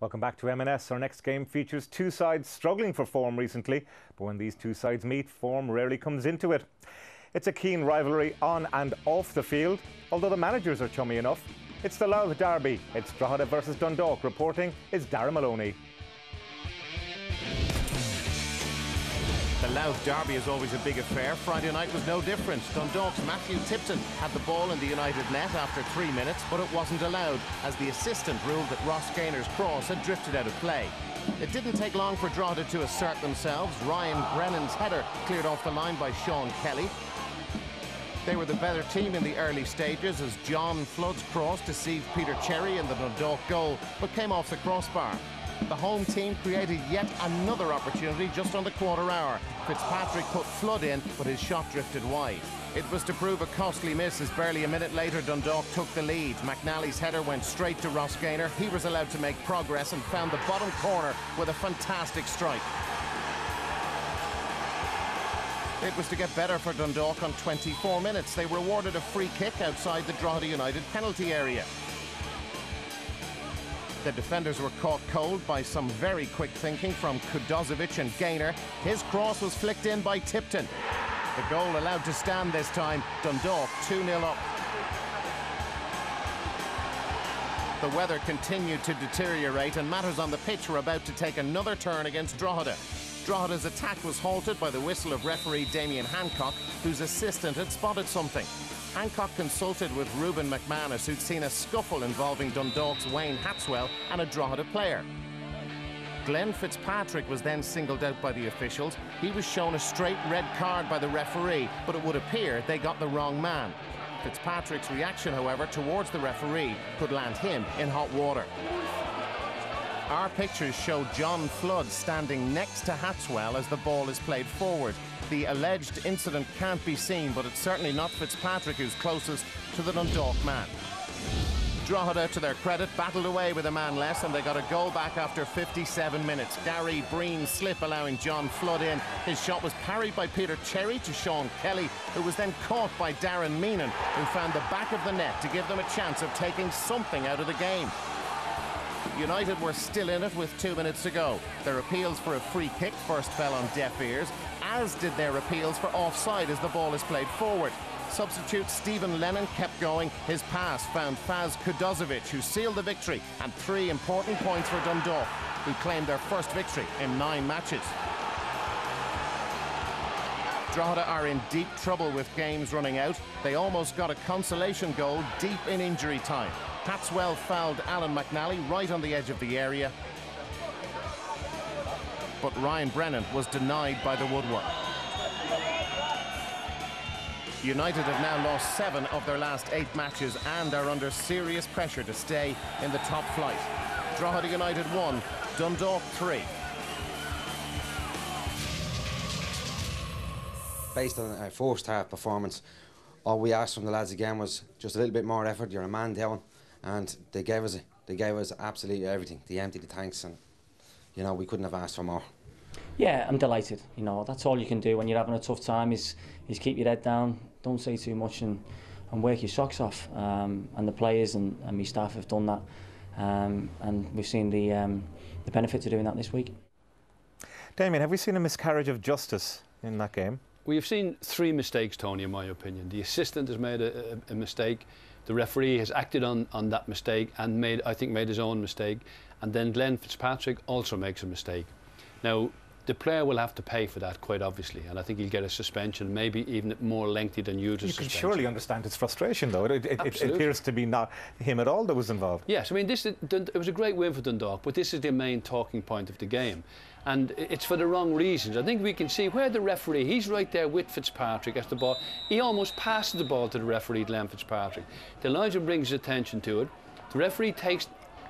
Welcome back to M&S. Our next game features two sides struggling for form recently, but when these two sides meet, form rarely comes into it. It's a keen rivalry on and off the field, although the managers are chummy enough. It's the Louth Derby. It's Drogheda versus Dundalk. Reporting is Darren Maloney. The Louth Derby is always a big affair. Friday night was no different. Dundalk's Matthew Tipton had the ball in the United net after 3 minutes, but it wasn't allowed, as the assistant ruled that Ross Gaynor's cross had drifted out of play. It didn't take long for Drogheda to assert themselves. Ryan Brennan's header cleared off the line by Sean Kelly. They were the better team in the early stages, as John Flood's cross deceived Peter Cherry in the Dundalk goal, but came off the crossbar. The home team created yet another opportunity just on the quarter hour. Fitzpatrick put Flood in, but his shot drifted wide. It was to prove a costly miss, as barely a minute later Dundalk took the lead. McNally's header went straight to Ross Gaynor. He was allowed to make progress and found the bottom corner with a fantastic strike. It was to get better for Dundalk on 24 minutes. They were awarded a free kick outside the Drogheda United penalty area. The defenders were caught cold by some very quick thinking from Kudozovic and Gaynor. His cross was flicked in by Tipton. The goal allowed to stand this time. Dundalk 2-0 up. The weather continued to deteriorate and matters on the pitch were about to take another turn against Drogheda. Drogheda's attack was halted by the whistle of referee Damien Hancock, whose assistant had spotted something. Hancock consulted with Ruben McManus, who'd seen a scuffle involving Dundalk's Wayne Hatswell and a Drogheda player. Glenn Fitzpatrick was then singled out by the officials. He was shown a straight red card by the referee, but it would appear they got the wrong man. Fitzpatrick's reaction, however, towards the referee could land him in hot water. Our pictures show John Flood standing next to Hatswell as the ball is played forward. The alleged incident can't be seen, but it's certainly not Fitzpatrick who's closest to the Dundalk man. Drogheda, to their credit, battled away with a man less, and they got a goal back after 57 minutes. Gary Breen's slip allowing John Flood in. His shot was parried by Peter Cherry to Sean Kelly, who was then caught by Darren Meenan, who found the back of the net to give them a chance of taking something out of the game. United were still in it with 2 minutes to go. Their appeals for a free kick first fell on deaf ears, as did their appeals for offside as the ball is played forward. Substitute Stephen Lennon kept going. His pass found Faz Kudozovic, who sealed the victory, and 3 important points for Dundalk, who claimed their first victory in 9 matches. Drogheda are in deep trouble with games running out. They almost got a consolation goal deep in injury time. Hatswell fouled Alan McNally right on the edge of the area, but Ryan Brennan was denied by the woodwork. United have now lost 7 of their last 8 matches and are under serious pressure to stay in the top flight. Drogheda United 1, Dundalk 3. Based on our first half performance, all we asked from the lads again was just a little bit more effort. You're a man down, and they gave us it. They gave us absolutely everything. They emptied the tanks, and you know, we couldn't have asked for more. Yeah, I'm delighted. You know, that's all you can do when you're having a tough time is keep your head down, don't say too much, and work your socks off. And the players and my staff have done that, and we've seen the benefits of doing that this week. Damien, have we seen a miscarriage of justice in that game? We've seen 3 mistakes, Tony, in my opinion. The assistant has made a mistake. The referee has acted on that mistake and made his own mistake. And then Glenn Fitzpatrick also makes a mistake. Now, the player will have to pay for that, quite obviously, and I think he'll get a suspension, maybe even more lengthy than usual. You can surely understand his frustration, though. It appears to be not him at all that was involved. Yes, I mean, it was a great win for Dundalk, but this is the main talking point of the game. And it's for the wrong reasons. I think we can see where the referee, he's right there with Fitzpatrick at the ball. He almost passes the ball to the referee, Glenn Fitzpatrick. The linesman brings his attention to it. The referee takes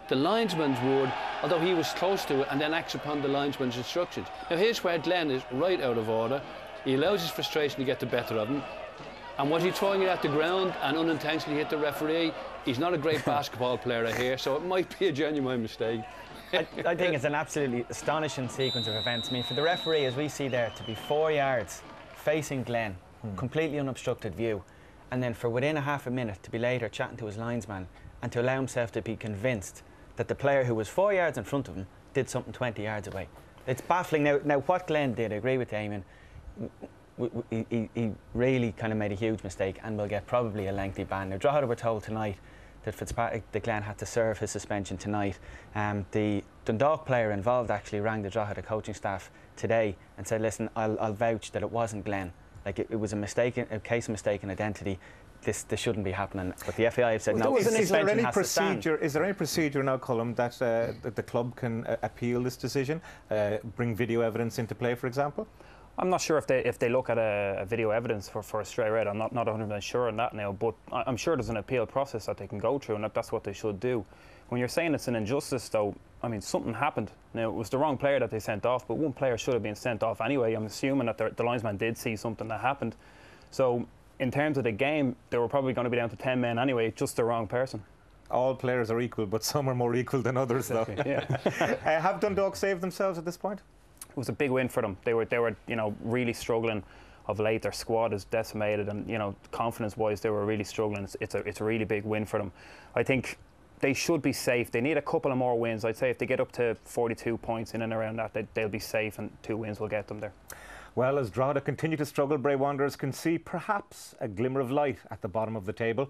the linesman's word, although he was close to it, and then acts upon the linesman's instructions. Now here's where Glenn is right out of order. He allows his frustration to get the better of him. And was he throwing it at the ground and unintentionally hit the referee? He's not a great basketball player, I hear, so it might be a genuine mistake. I think it's an absolutely astonishing sequence of events. I mean, for the referee, as we see there, to be 4 yards facing Glenn, completely unobstructed view, and then for within a half a minute to be later chatting to his linesman and to allow himself to be convinced that the player who was 4 yards in front of him did something 20 yards away. It's baffling. Now what Glenn did, I agree with Damien, he really kind of made a huge mistake and will get probably a lengthy ban. Now Drogheda were told tonight that Glenn had to serve his suspension tonight. The Dundalk player involved actually rang the Drogheda coaching staff today and said, listen, I'll vouch that it wasn't Glenn. Like it was a case of mistaken identity. This shouldn't be happening. But the FAI have said no. Is there any procedure? Is there any procedure now, Colm, that the club can appeal this decision, bring video evidence into play, for example? I'm not sure if they look at a video evidence for a stray red. I'm not 100% sure on that now, but I'm sure there's an appeal process that they can go through, and that's what they should do. When you're saying it's an injustice, though, I mean, something happened. Now, it was the wrong player that they sent off, but one player should have been sent off anyway. I'm assuming that the linesman did see something that happened. So, in terms of the game, they were probably going to be down to 10 men anyway, just the wrong person. All players are equal, but some are more equal than others, exactly, though. Yeah. Have Dundalk saved themselves at this point? It was a big win for them. They were really struggling of late. Their squad is decimated, and confidence-wise, they were really struggling. It's a really big win for them. I think they should be safe. They need a couple of more wins. I'd say if they get up to 42 points in and around that, they'll be safe, and 2 wins will get them there. Well, as Drogheda continue to struggle, Bray Wanderers can see perhaps a glimmer of light at the bottom of the table.